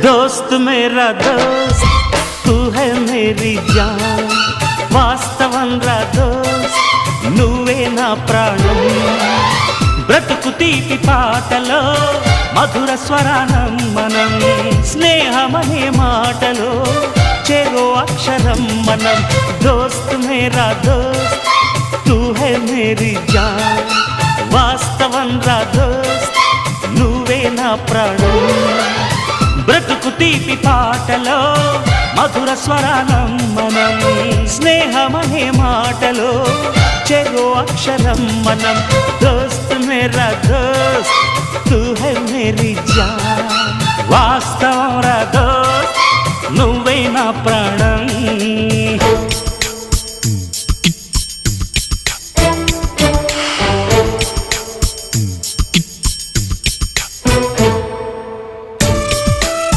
दोस्त मेरा दोस्त तू है मेरी जान వాస్తవం రా దోస్త్ నువ్వే నా ప్రాణం బ్రతుకు తీపి పాటలో మధుర స్వరానం మనం స్నేహమనే మాటలో చెరో అక్షరం మనం దోస్త్ మేరా దోస్త్ తూ హై మేరీ జాన్ వాస్తవం రా దోస్త్ నువ్వే నా ప్రాణం బ్రతుకు తీపి పాటలో మధుర స్వరానం మనం స్నేహమనే మాటలో చెరో అక్షరం మనం దోస్త్ మేరా దోస్త్ తూ హై మేరీ జాన్ వాస్తవం రా దోస్త్ నువ్వే నా ప్రాణం